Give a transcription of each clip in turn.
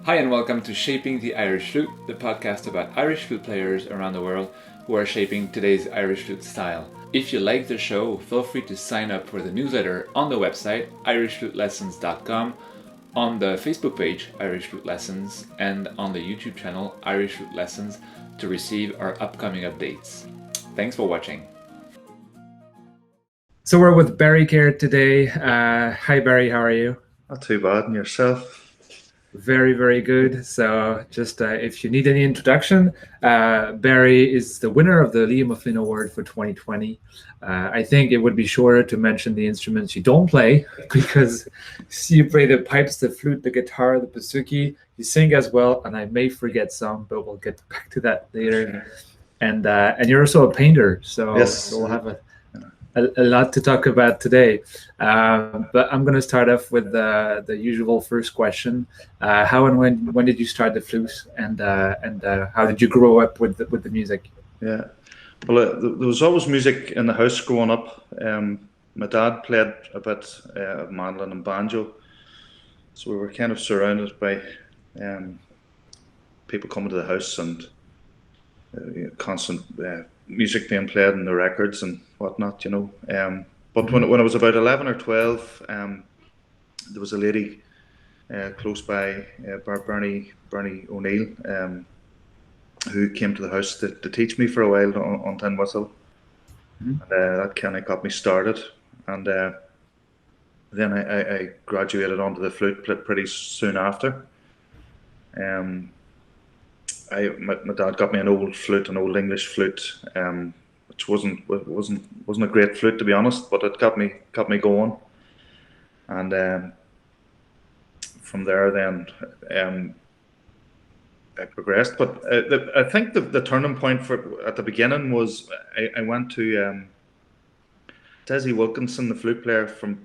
Hi and welcome to Shaping the Irish Flute, the podcast about Irish flute players around the world who are shaping today's Irish flute style. If you like the show, feel free to sign up for the newsletter on the website irishflutelessons.com, on the Facebook page Irish Flute Lessons, and on the YouTube channel Irish Flute Lessons to receive our upcoming updates. Thanks for watching. So we're with Barry Kerr today. Hi Barry, how are you? Not too bad, and yourself? Very, very good. So just if you need any introduction, Barry is the winner of the Liam O'Flynn Award for 2020. I think it would be shorter to mention the instruments you don't play, because you play the pipes, the flute, the guitar, the bouzouki. You sing as well, and I may forget some, but we'll get back to that later. And you're also a painter, so, Yes. So we'll have a lot to talk about today, but I'm going to start off with the usual first question. How and when did you start the flute, and how did you grow up with the music? Yeah, well, there was always music in the house growing up. My dad played a bit of mandolin and banjo, so we were kind of surrounded by people coming to the house and constant music being played in the records and whatnot, you know. But when I was about 11 or 12, there was a lady close by, Bernie O'Neill, who came to the house to teach me for a while on tin whistle. And that kind of got me started. And then I graduated onto the flute pretty soon after. My dad got me an old flute, an old English flute, which wasn't a great flute, to be honest, but it got me going. And from there, then I progressed. But I think the turning point at the beginning was I went to Desi Wilkinson, the flute player from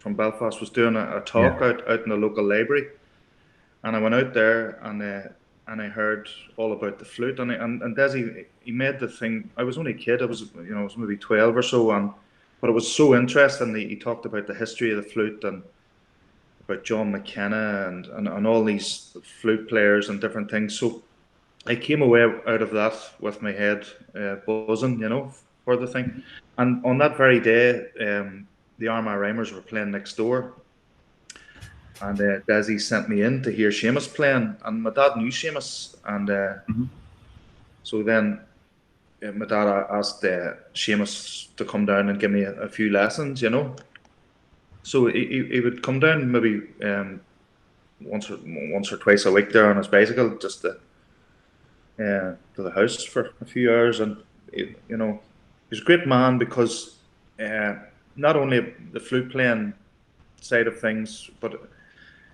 Belfast, was doing a talk out in the local library, and I went out there and I heard all about the flute, and Desi, he made the thing. I was only a kid. I was maybe 12 or so, but it was so interesting. He talked about the history of the flute and about John McKenna and all these flute players and different things. So I came away out of that with my head buzzing, for the thing. And on that very day, the Armagh Rhymers were playing next door. And Desi sent me in to hear Seamus playing, and my dad knew Seamus, and so then my dad asked Seamus to come down and give me a few lessons, So he would come down maybe once or twice a week there on his bicycle, just to the house for a few hours, and he's a great man because not only the flute playing side of things, but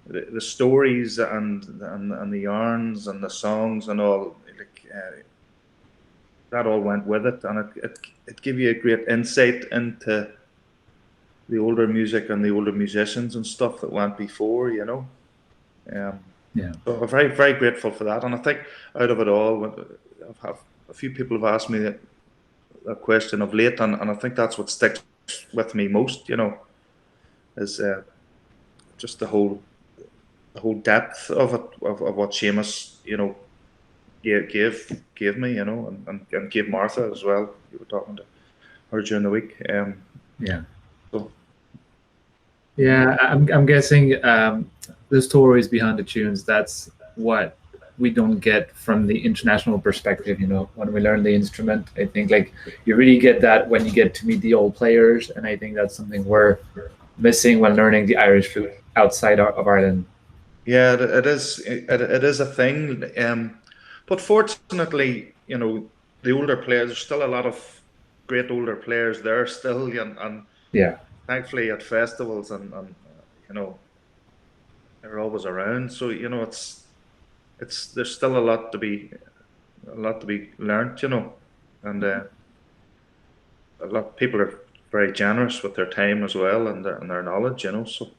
the stories and the yarns and the songs and all, that all went with it, and it gave you a great insight into the older music and the older musicians and stuff that went before, So I'm very, very grateful for that, and I think out of it all, a few people have asked me that question of late, and I think that's what sticks with me most, is just the whole depth of it, of what Seamus, gave me, and gave Martha as well. You were talking to her during the week. I'm guessing the stories behind the tunes, that's what we don't get from the international perspective, when we learn the instrument. I think you really get that when you get to meet the old players, and I think that's something we're missing when learning the Irish flute outside of Ireland. Yeah, it is. It is a thing, but fortunately, the older players. There's still a lot of great older players there still, and thankfully at festivals and they're always around. So it's there's still a lot to be learnt, and a lot of people are very generous with their time as well and their knowledge, So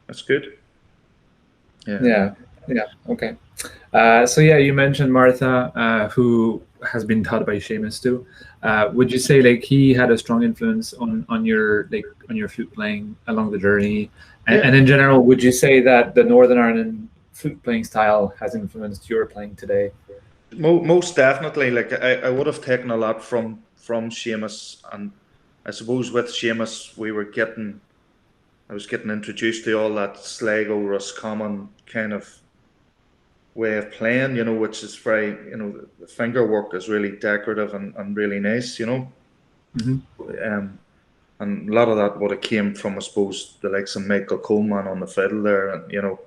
that's good. Yeah. Okay. So you mentioned Martha, who has been taught by Seamus too. Would you say he had a strong influence on your flute playing along the journey? And in general, would you say that the Northern Ireland flute playing style has influenced your playing today? Most definitely. Like I would have taken a lot from Seamus, and I suppose with Seamus I was getting introduced to all that Sligo Roscommon kind of way of playing, which is very, the finger work is really decorative and really nice, Hmm. and a lot of that would have came from, I suppose, the likes of Michael Coleman on the fiddle there, and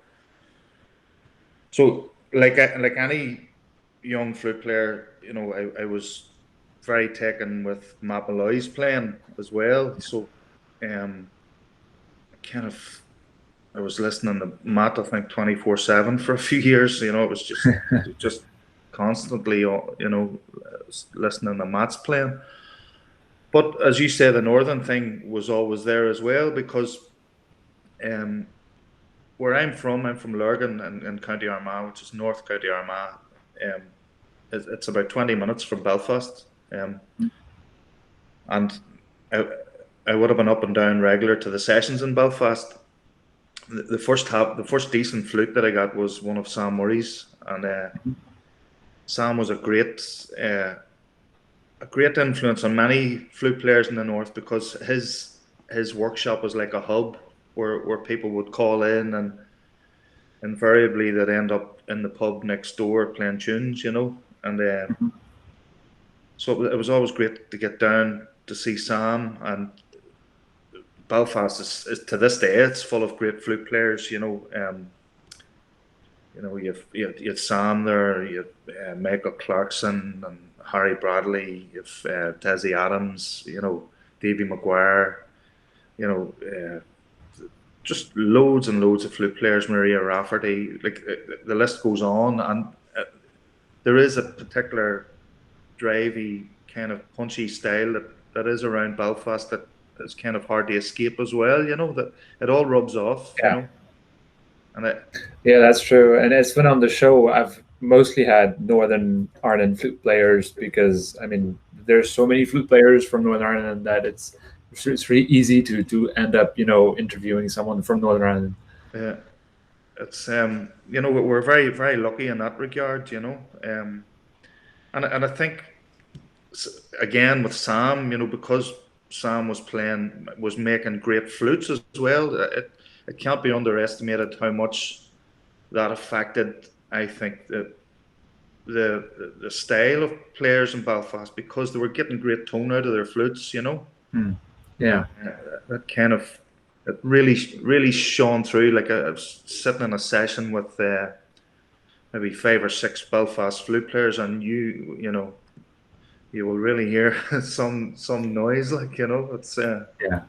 so like any young flute player, I was very taken with Matt Malloy's playing as well. So um, kind of I was listening to Matt, I think 24/7 for a few years. It was just constantly, listening to Matt's playing. But as you say, the northern thing was always there as well because um, where I'm from Lurgan in County Armagh, which is North County Armagh. Um, it's about 20 minutes from Belfast, and I, I would have been up and down regular to the sessions in Belfast. The first decent flute that I got was one of Sam Murray's, and Sam was a great influence on many flute players in the north because his workshop was like a hub where people would call in, and invariably they'd end up in the pub next door playing tunes, and so it was always great to get down to see Sam. And Belfast is to this day it's full of great flute players. You have Sam there, you have Michael Clarkson and Harry Bradley, you have Desi Adams, Davy Maguire, you know, just loads and loads of flute players, Maria Rafferty, like the list goes on. And there is a particular drivey kind of punchy style that is around Belfast that is kind of hard to escape as well, that it all rubs off, Yeah. And Yeah, that's true. And it's been on the show. I've mostly had Northern Ireland flute players because I mean there's so many flute players from Northern Ireland that it's really easy to end up interviewing someone from Northern Ireland. it's we're very very lucky in that regard, and I think again with Sam, because Sam was making great flutes as well. It can't be underestimated how much that affected, I think, the style of players in Belfast because they were getting great tone out of their flutes, Yeah. That kind of it really shone through. Like I was sitting in a session with maybe 5 or 6 Belfast flute players, and you will really hear some noise, like it's Yeah.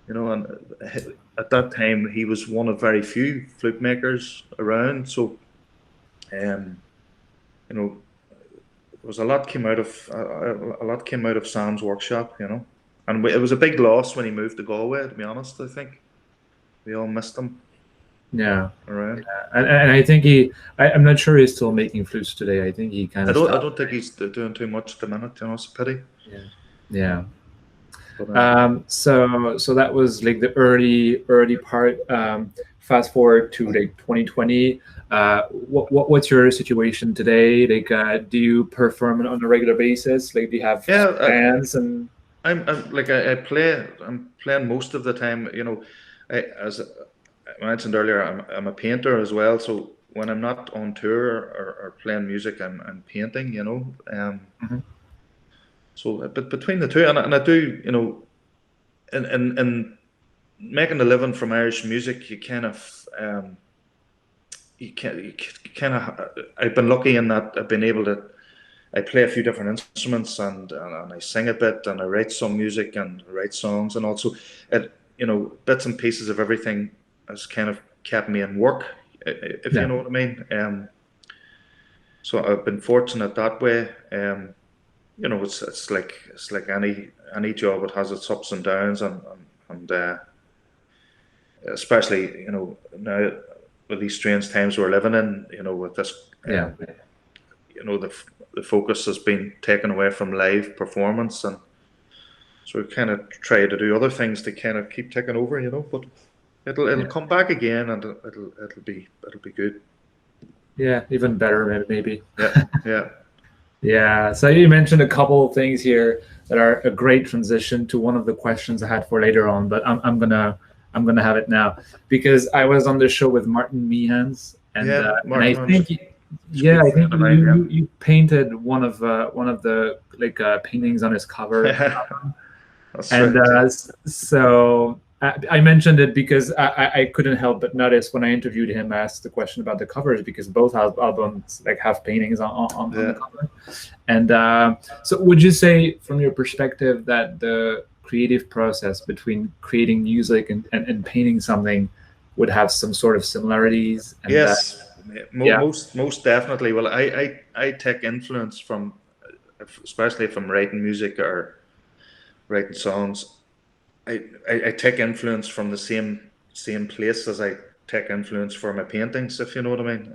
and at that time he was one of very few flute makers around, so there was a lot came out of Sam's workshop, and it was a big loss when he moved to Galway. To be honest, I think we all missed him Yeah. around. And I think I'm not sure he's still making flutes today. I think he kind I of don't. I stopped. don't think he's doing too much at the minute. It's a pity. Yeah. Yeah. But, So that was like the early part. Fast forward to like 2020. What's your situation today? Like, do you perform on a regular basis? Like, do you have yeah, bands and? I'm like I play. I'm playing most of the time. As I mentioned earlier, I'm a painter as well. So when I'm not on tour or playing music, I'm painting. Mhm. So, but between the two, and I do, in making a living from Irish music, you kind of you kind of. I've been lucky in that I've been able to. I play a few different instruments, and I sing a bit, and I write some music and write songs, and also bits and pieces of everything has kind of kept me in work, if you Yeah. know what I mean. So I've been fortunate that way. It's like any job. It has its ups and downs, and especially now with these strange times we're living in. With this, Yeah. the focus has been taken away from live performance, and so we kind of try to do other things to kind of keep taking over. But it'll come back again, and it'll be good. Yeah, even better maybe. Yeah, yeah. Yeah. So you mentioned a couple of things here that are a great transition to one of the questions I had for later on, but I'm gonna have it now because I was on the show with Martin Mehans, Yeah, and I Martin think is a good I think friend of mine. you painted one of the like paintings on his cover. Yeah, that's And right. Yeah. so I mentioned it because I couldn't help but notice when I interviewed him, I asked the question about the covers because both albums like have paintings on the Yeah. cover. And so would you say from your perspective that the creative process between creating music and painting something would have some sort of similarities and that, Yes, yeah. most definitely. Well, I take influence from, especially from writing music or writing songs. I take influence from the same place as I take influence for my paintings, if you know what I mean.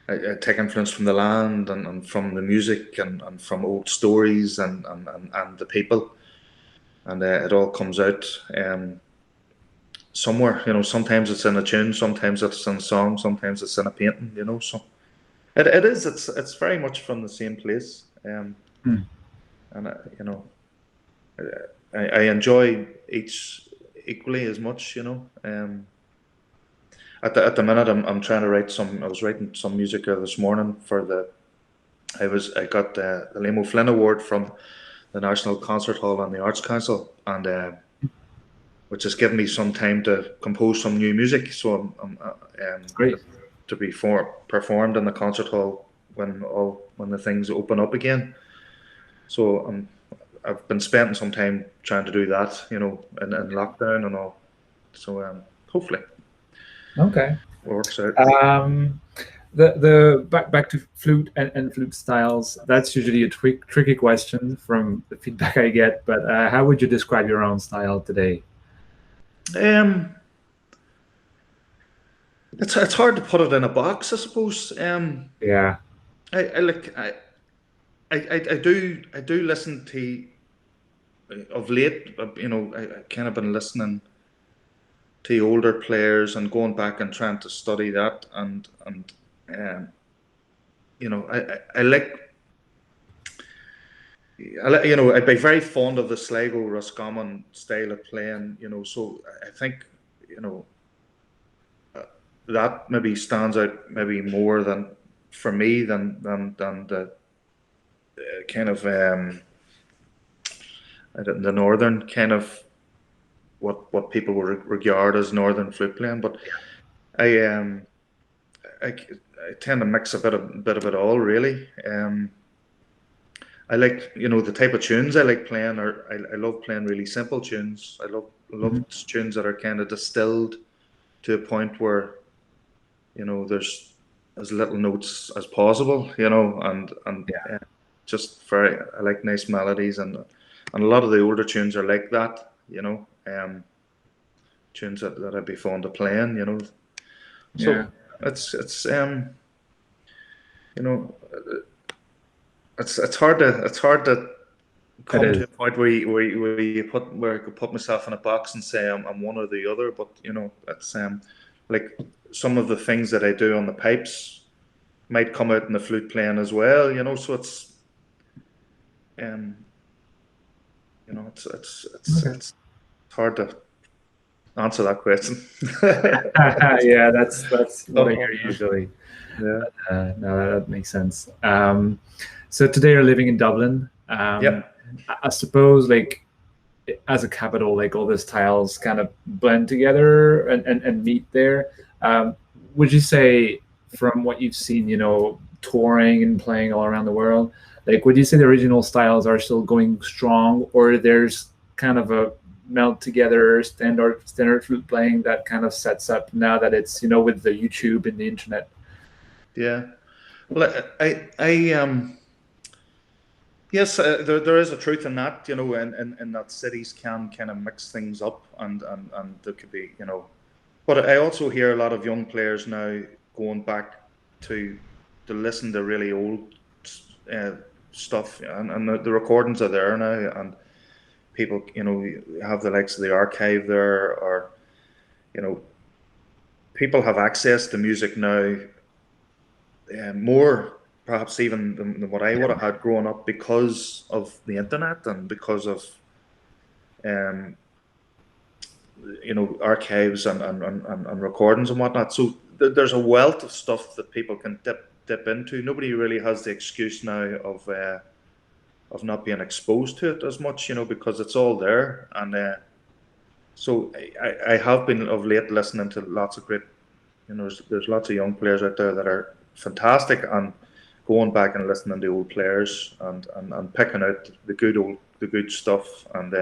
I take influence from the land and from the music and from old stories and the people, and it all comes out somewhere. Sometimes it's in a tune, sometimes it's in a song, sometimes it's in a painting. So it is. It's very much from the same place. Hmm. And I enjoy each equally as much. At the minute, I'm trying to write some. I was writing some music this morning for the. I got the Liam O'Flynn Award from the National Concert Hall and the Arts Council, and which has given me some time to compose some new music. So Great. to be performed in the concert hall when the things open up again. So I've been spending some time trying to do that, in lockdown and all. So hopefully Okay. it works out. Um, the back to flute and flute styles. That's usually a tricky question from the feedback I get. But how would you describe your own style today? Um, it's hard to put it in a box, I suppose. Yeah. I like I do listen to of late. I kind of been listening to older players and going back and trying to study that and um, I like. I'd be very fond of the Sligo Roscommon style of playing. So I think you know that maybe stands out maybe more than for me than the kind of the northern kind of what people would regard as northern flute playing. But I I tend to mix a bit of it all really. I like, the type of tunes I like playing, or I love playing really simple tunes. I love Mhm. tunes that are kind of distilled to a point where, there's as little notes as possible, and Yeah. just very, I like nice melodies, and a lot of the older tunes are like that, tunes that I'd be fond of playing. Yeah. So it's you know, it's hard to It come to is. a point where I could put myself in a box and say I'm one or the other. But it's like some of the things that I do on the pipes might come out in the flute playing as well. So it's um Okay. it's hard to answer that question. Yeah, that's what I Tough hear one, usually. yeah. No, that makes sense. So today you're living in Dublin. Yep. I suppose like as a capital, like all the styles kind of blend together and meet there. Would you say from what you've seen, touring and playing all around the world, like would you say the original styles are still going strong, or there's kind of a melt together standard flute playing that kind of sets up now that it's with the YouTube and the internet? Yeah. Well, yes, there is a truth in that, and that cities can kind of mix things up, and there could be, but I also hear a lot of young players now going back to to listen to really old uh, stuff, and the recordings are there now, and people, you have the likes of the archive there, or people have access to music now, more perhaps even than what I would have had growing up, because of the internet and because of archives and recordings and whatnot. So there's a wealth of stuff that people can dip into. Nobody really has the excuse now of not being exposed to it as much, because it's all there. And so I have been of late listening to lots of great, there's lots of young players out there that are fantastic, and going back and listening to old players and picking out the good stuff, and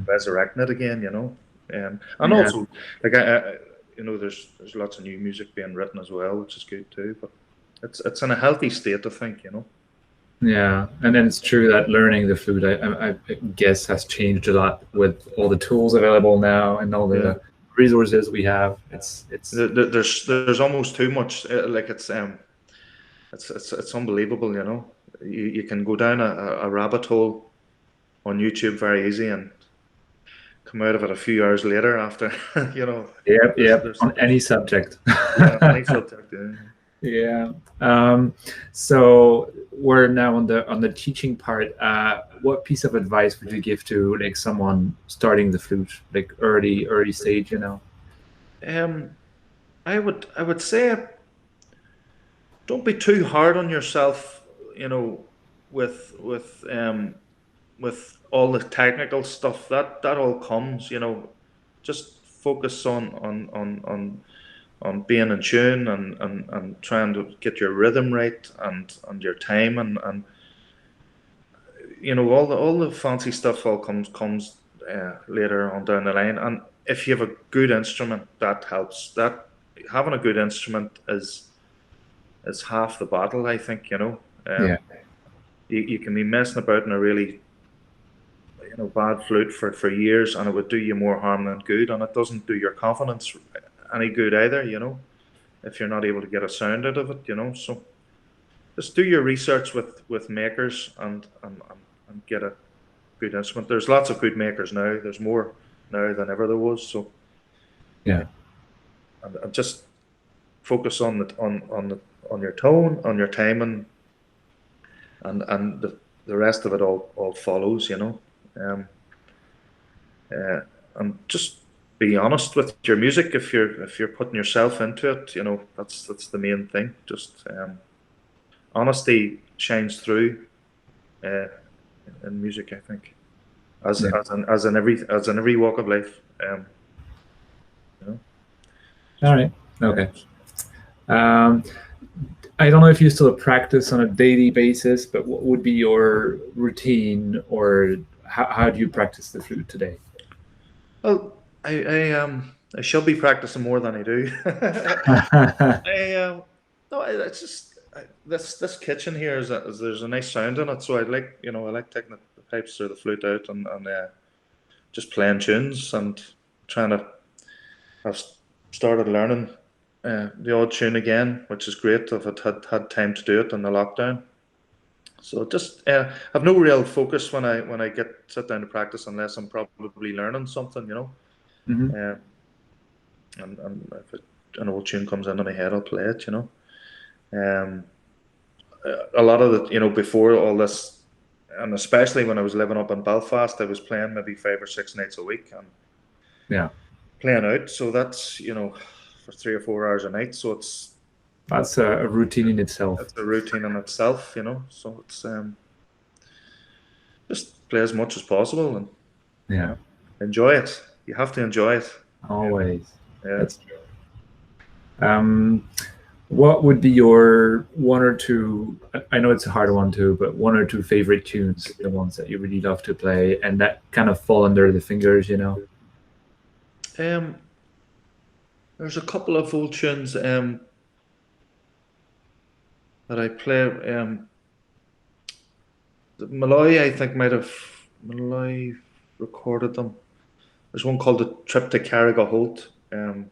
resurrecting it again, and also, like, there's lots of new music being written as well, which is good too. But it's in a healthy state, I think, Yeah, and then it's true that learning the flute, I guess, has changed a lot with all the tools available now and all the resources we have. There's almost too much. Like, it's unbelievable. You can go down a rabbit hole on YouTube very easy and come out of it a few hours later after. Yep. On any subject. Yeah, on any subject. Yeah. So we're now on the teaching part. What piece of advice would you give to, like, someone starting the flute, like early stage? I would say, don't be too hard on yourself. With all the technical stuff that all comes. Just focus on being in tune and trying to get your rhythm right and your time and all the fancy stuff all comes later on down the line. And if you have a good instrument, that helps. That having a good instrument is half the battle, I think. You can be messing about in a really bad flute for years, and it would do you more harm than good, and it doesn't do your confidence any good either, if you're not able to get a sound out of it. So just do your research with makers and get a good instrument. There's lots of good makers now. There's more now than ever there was. So yeah, and just focus on your tone, on your timing, and the rest of it all follows. And just be honest with your music. If you're putting yourself into it, that's the main thing. Just honesty shines through in music, I think, as in every walk of life. All right. Okay. I don't know if you still practice on a daily basis, but what would be your routine, or how do you practice the flute today? Well, I shall be practicing more than I do. No, it's just this kitchen here is there's a nice sound in it, so I like taking the pipes or the flute out and just playing tunes and trying to. I've started learning the odd tune again, which is great. I've had time to do it in the lockdown. So just have no real focus when I sit down to practice, unless I'm probably learning something, Mm-hmm. And if an old tune comes into my head, I'll play it, A lot of the, before all this, and especially when I was living up in Belfast, I was playing maybe 5 or 6 nights a week and playing out. So that's, for 3 or 4 hours a night. So that's a routine in itself. It's a routine in itself, So it's just play as much as possible and enjoy it. You have to enjoy it. Always. Yeah. That's true. What would be your one or two, I know it's a hard one too, but one or two favorite tunes, the ones that you really love to play and that kind of fall under the fingers, There's a couple of old tunes that I play. Malloy, I think, Malloy recorded them. There's one called The Trip to Carragher, Halt. I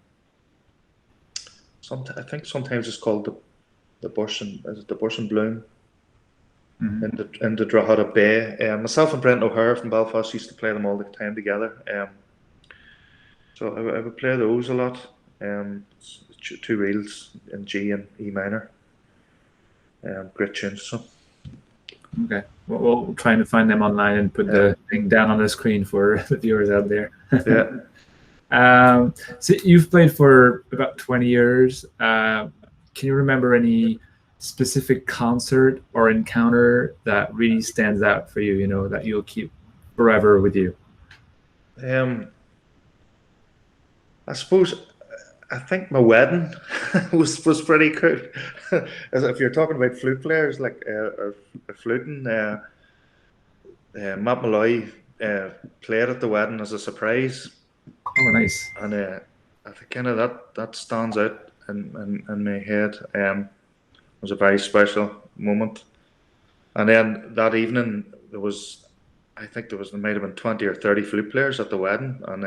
think sometimes it's called the Bush and Bloom. in the Drogheda Bay. Myself and Brent O'Hare from Belfast used to play them all the time together. So I would play those a lot. It's two reels in G and E minor. Great tunes. So. Okay, well, we'll try to find them online and put the thing down on the screen for the viewers out there. Yeah. So you've played for about 20 years. Can you remember any specific concert or encounter that really stands out for you, you know, that you'll keep forever with you? I suppose I think my wedding was pretty cool. As if you're talking about flute players like or fluting, Matt Malloy played at the wedding as a surprise. Oh, nice. And I think kind of that stands out in my head. It was a very special moment. And then that evening I think there might have been 20 or 30 flute players at the wedding, and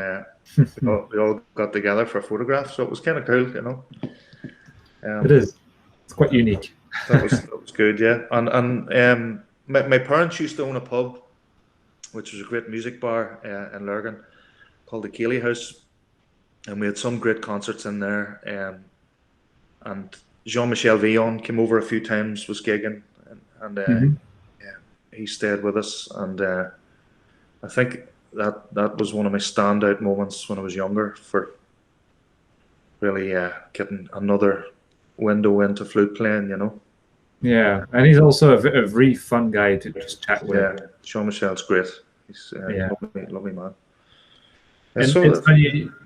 we all got together for a photograph. So it was kind of cool, you know. It is. It's quite unique. That was good, yeah. And my parents used to own a pub, which was a great music bar in Lurgan, called the Keeley House, and we had some great concerts in there. And Jean-Michel Villon came over a few times, was gigging, and he stayed with us. And I think that was one of my standout moments when I was younger, for really getting another window into flute playing, you know. Yeah, and he's also a really fun guy to just chat with. Yeah, Jean-Michel's great. He's lovely man. And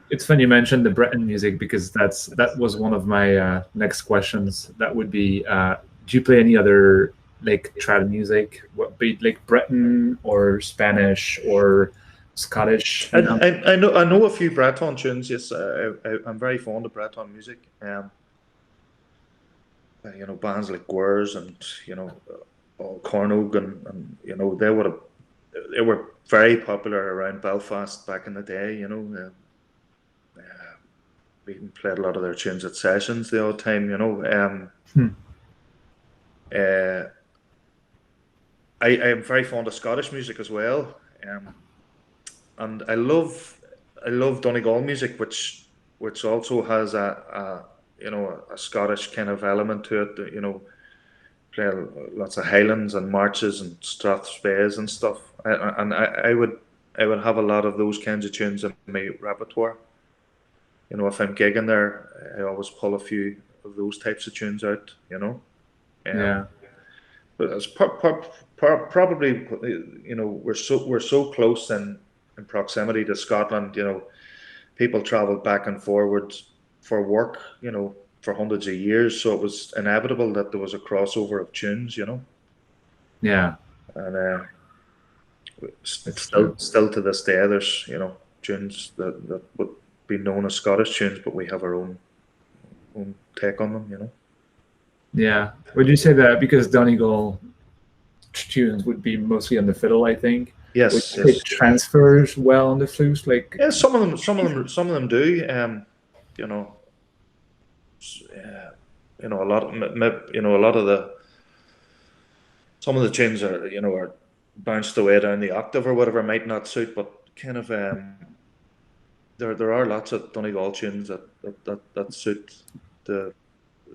it's funny you mentioned the Breton music, because that was one of my next questions. That would be, do you play any other like trad music, be it like Breton or Spanish or Scottish? I know a few Breton tunes. Yes, I'm very fond of Breton music. You know, bands like Gwers and, you know, Cornog and you know, they were very popular around Belfast back in the day. You know, we even played a lot of their tunes at sessions the odd time. You know, I am very fond of Scottish music as well, and I love Donegal music, which also has a you know, a Scottish kind of element to it. You know, play lots of Highlands and marches and strathspeys and stuff. I would have a lot of those kinds of tunes in my repertoire. You know, if I'm gigging there, I always pull a few of those types of tunes out. You know, but it's probably, you know, we're so close in proximity to Scotland. You know, people travel back and forwards for work, you know, for hundreds of years, so it was inevitable that there was a crossover of tunes, you know. Yeah. And still to this day, there's, you know, tunes that would be known as Scottish tunes, but we have our own take on them, you know. Yeah. Would you say that because Donegal tunes would be mostly on the fiddle, I think? Yes. It transfers well on the flute, like. Yeah, some of them do. You know. You know, some of the tunes are bounced away down the octave or whatever, might not suit, but kind of there are lots of Donegal tunes that suit the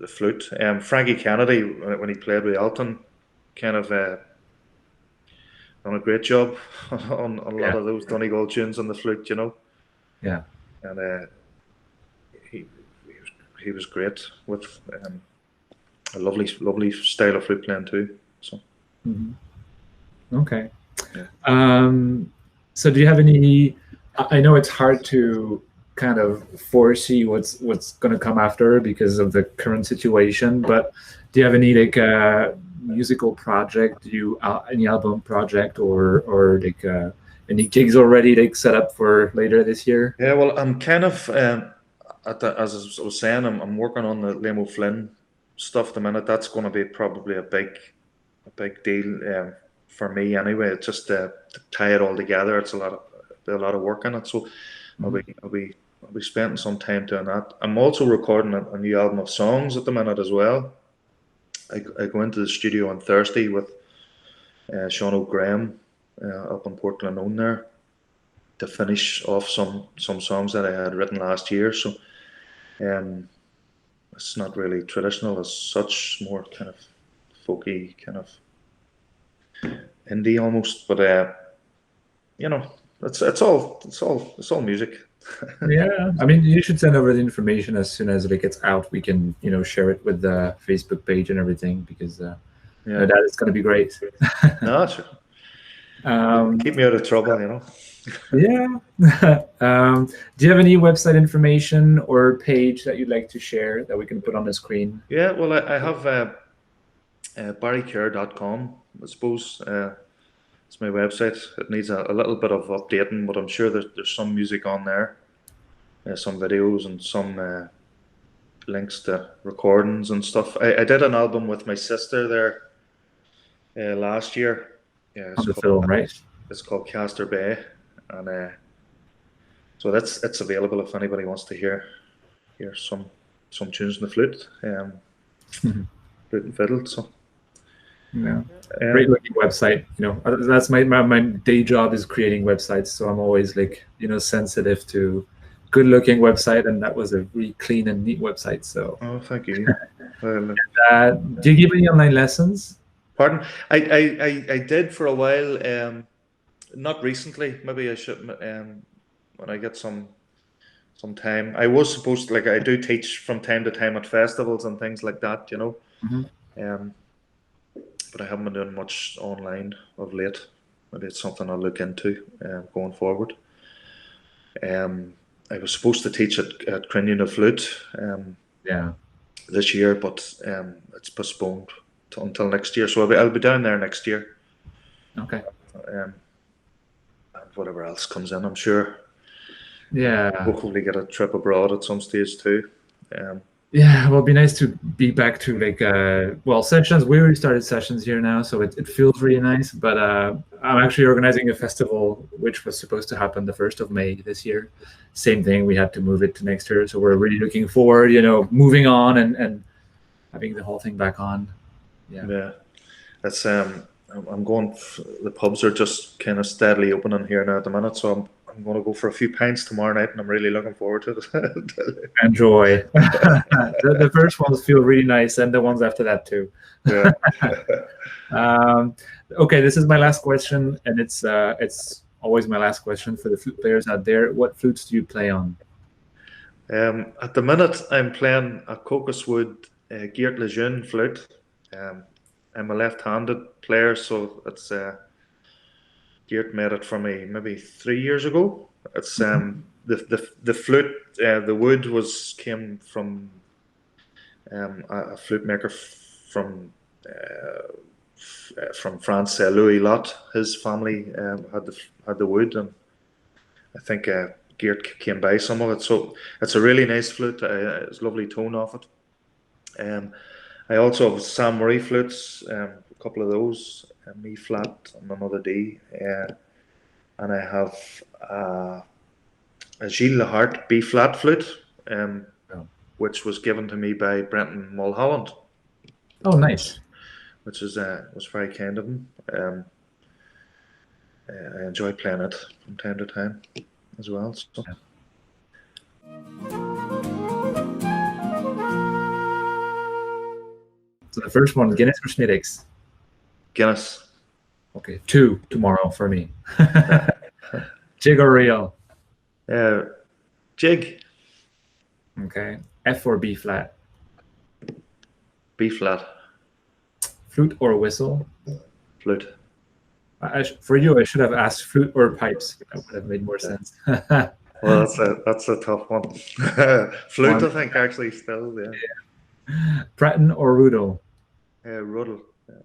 flute. Frankie Kennedy, when he played with Elton, kind of done a great job on a lot of those Donegal tunes on the flute, you know. Yeah. And he was great with a lovely style of flute playing too. So. Okay. Yeah. So do you have any? I know it's hard to kind of foresee what's going to come after because of the current situation, but do you have any like musical project, any album project, or like any gigs already like set up for later this year? Yeah, well, I'm kind of as I was saying, I'm working on the Liam O'Flynn stuff at the minute. That's going to be probably a big deal for me anyway. It's just to tie it all together. It's a lot of work in it. So I'll be spending some time doing that. I'm also recording a new album of songs at the minute as well. I go into the studio on Thursday with Sean O'Graham up in Portland on there to finish off some songs that I had written last year. So it's not really traditional as such, more kind of folky, kind of indie almost. But you know, it's all music. Yeah, I mean, you should send over the information as soon as it gets out. We can, share it with the Facebook page and everything because Yeah, that is going to be great. no, sure. Um, Keep me out of trouble, you know. yeah. Do you have any website information or page that you'd like to share that we can put on the screen? Yeah, well, I have barrykerr.com. I suppose it's my website. It needs a little bit of updating, but I'm sure there's some music on there, some videos, and some links to recordings and stuff. I did an album with my sister there last year. Yeah, On the film, right? it's called Castor Bay, and so it's available if anybody wants to hear some tunes in the flute, flute and fiddle. So Yeah. Great looking website. That's my day job is creating websites. So I'm always like, sensitive to good looking website. And that was a really clean and neat website. So oh, thank you. do you give any online lessons? Pardon? I did for a while. Not recently. Maybe I should. When I get some time. I was supposed to, like, I do teach from time to time at festivals and things like that. Um, but I haven't been doing much online of late. Maybe it's something I'll look into going forward. I was supposed to teach at Irish Flute Yeah. this year, but it's postponed until next year. So I'll be down there next year. Okay. And whatever else comes in, I'm sure. Yeah. Hopefully get a trip abroad at some stage too. Yeah, well, it'd be nice to be back to sessions. We already started sessions here now, so it feels really nice. But I'm actually organizing a festival which was supposed to happen the 1st of May this year. Same thing, we had to move it to next year. So we're really looking forward, moving on and having the whole thing back on. Yeah. It's I'm going. The pubs are just kind of steadily opening here now at the minute, so I'm going to go for a few pints tomorrow night, and I'm really looking forward to it. Enjoy. The first ones feel really nice, and the ones after that too. Yeah. Okay, this is my last question, and it's always my last question for the flute players out there. What flutes do you play on? At the minute, I'm playing a Cocoswood Geert Lejeune flute. I'm a left-handed player, so it's Geert made it for me maybe 3 years ago. It's the flute, the wood came from a flute maker from France, Louis Lot. His family had the wood, and I think Geert came by some of it. So it's a really nice flute. It's a lovely tone off it. I also have Sam Murray flutes, a couple of those, an E flat and another D, and I have a Gilles Lahart B flat flute, which was given to me by Brenton Mulholland. Oh, nice. Which was very kind of him. I enjoy playing it from time to time as well. So. So the first one, Guinness or Schnittix? Guinness. Okay, 2 tomorrow for me. Jig or reel? Jig. Okay. F or B flat? B flat. Flute or whistle? Flute. For you, I should have asked flute or pipes. That would have made more sense. Well, that's a tough one. Flute, I think, actually, still, yeah. Pratten or Rudel? Rudel. Yeah.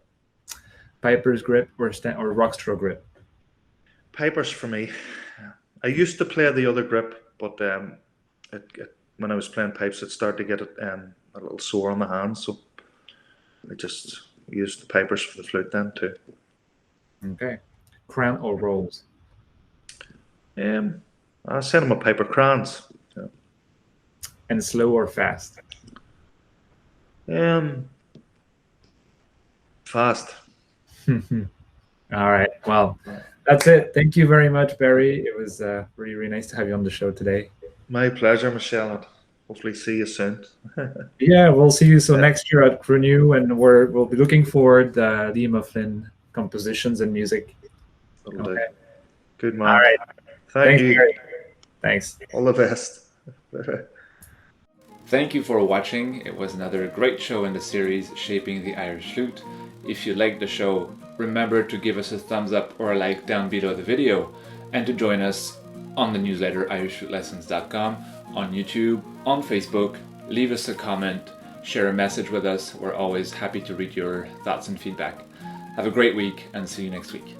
Piper's grip or Rockstraw grip? Pipers for me. I used to play the other grip, but when I was playing pipes, it started to get a little sore on the hands, so I just used the pipers for the flute then too. Okay. Crown or rolls? I sent him a piper crans. Yeah. And slow or fast? Fast. All right. Well, that's it. Thank you very much, Barry. It was really, really nice to have you on the show today. My pleasure, Michelle, and hopefully see you soon. Yeah, we'll see you so Yeah, next year at Renew, and we'll be looking forward Liam O'Flynn compositions and music. that'll do. Okay. Good All man. right. Thank Thanks, you. Barry. Thanks. All the best. Thank you for watching. It was another great show in the series Shaping the Irish Flute. If you liked the show, remember to give us a thumbs up or a like down below the video, and to join us on the newsletter irishflutelessons.com, on YouTube, on Facebook. Leave us a comment, share a message with us. We're always happy to read your thoughts and feedback. Have a great week and see you next week.